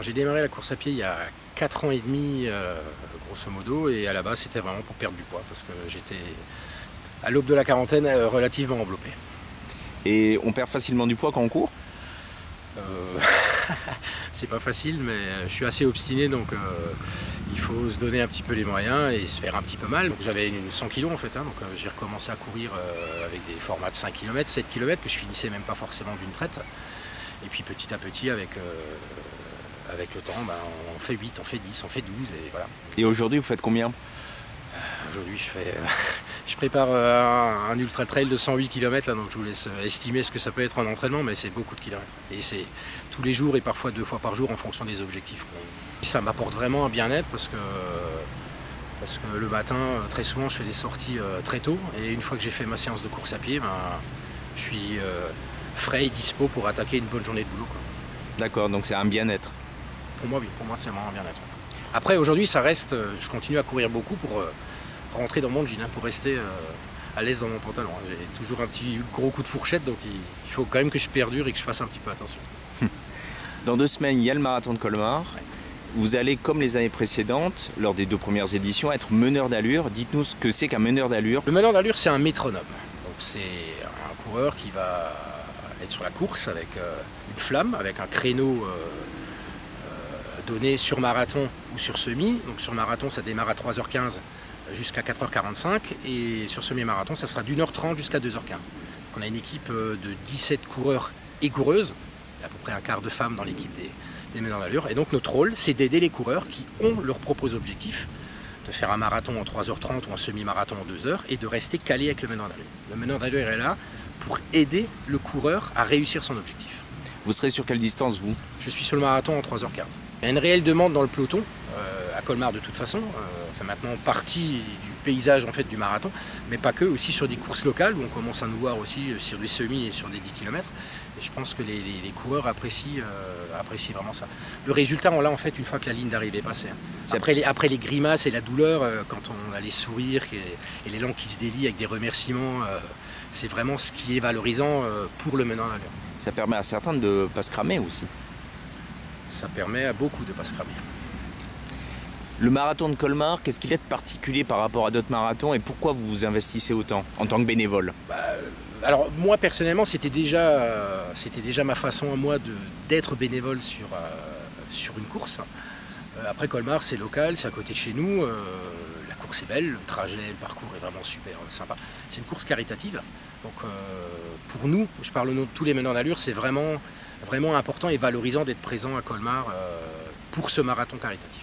J'ai démarré la course à pied il y a 4 ans et demi, grosso modo, et à la base c'était vraiment pour perdre du poids, parce que j'étais à l'aube de la quarantaine relativement enveloppé. Et on perd facilement du poids quand on court? C'est pas facile, mais je suis assez obstiné, donc il faut se donner un petit peu les moyens et se faire un petit peu mal. Donc j'avais 100 kg en fait, donc j'ai recommencé à courir avec des formats de 5 km, 7 km, que je finissais même pas forcément d'une traite. Et puis petit à petit, avec le temps, on fait 8, on fait 10, on fait 12, et voilà. Et aujourd'hui, vous faites combien? Aujourd'hui, je prépare un ultra trail de 108 km, là, donc je vous laisse estimer ce que ça peut être en entraînement, mais c'est beaucoup de kilomètres. Et c'est tous les jours et parfois 2 fois par jour en fonction des objectifs. Ça m'apporte vraiment un bien-être parce que le matin, très souvent, je fais des sorties très tôt, et une fois que j'ai fait ma séance de course à pied, je suis frais et dispo pour attaquer une bonne journée de boulot, quoi. D'accord, donc c'est un bien-être. Pour moi, oui, pour moi c'est vraiment un bien-être. Après, aujourd'hui, ça reste, je continue à courir beaucoup pour rentrer dans mon jean, pour rester à l'aise dans mon pantalon. J'ai toujours un petit gros coup de fourchette, donc il faut quand même que je perdure et que je fasse un petit peu attention. Dans 2 semaines, il y a le marathon de Colmar. Ouais. Vous allez, comme les années précédentes, lors des 2 premières éditions, être meneur d'allure. Dites-nous ce que c'est qu'un meneur d'allure. Le meneur d'allure, c'est un métronome. Donc c'est un coureur qui va être sur la course avec une flamme, avec un créneau donné sur marathon ou sur semi. Donc sur marathon, ça démarre à 3h15 jusqu'à 4h45, et sur semi-marathon, ça sera d'1h30 jusqu'à 2h15. Donc on a une équipe de 17 coureurs et coureuses, il y a à peu près un quart de femmes dans l'équipe des meneurs d'allure, et donc notre rôle, c'est d'aider les coureurs qui ont leurs propres objectifs, de faire un marathon en 3h30 ou un semi-marathon en 2h, et de rester calé avec le meneur d'allure. Le meneur d'allure est là pour aider le coureur à réussir son objectif. Vous serez sur quelle distance, vous? Je suis sur le marathon en 3h15. Il y a une réelle demande dans le peloton, à Colmar de toute façon, maintenant partie du paysage en fait, du marathon, mais pas que, aussi sur des courses locales où on commence à nous voir aussi sur des semis et sur des 10 km. Et je pense que les coureurs apprécient vraiment ça. Le résultat, on l'a en fait une fois que la ligne d'arrivée est passée. Après les grimaces et la douleur, quand on a les sourires et l'élan qui se délie avec des remerciements, c'est vraiment ce qui est valorisant pour le meneur d'allure. Ça permet à certains de ne pas se cramer aussi. Ça permet à beaucoup de ne pas se cramer. Le marathon de Colmar, qu'est-ce qu'il est de particulier par rapport à d'autres marathons, et pourquoi vous vous investissez autant en tant que bénévole? Alors moi personnellement, c'était déjà ma façon à moi d'être bénévole sur une course. Après Colmar, c'est local, c'est à côté de chez nous. La course est belle, le trajet, le parcours est vraiment super sympa. C'est une course caritative. Donc pour nous, je parle au nom de tous les meneurs d'allure, c'est vraiment important et valorisant d'être présent à Colmar pour ce marathon caritatif.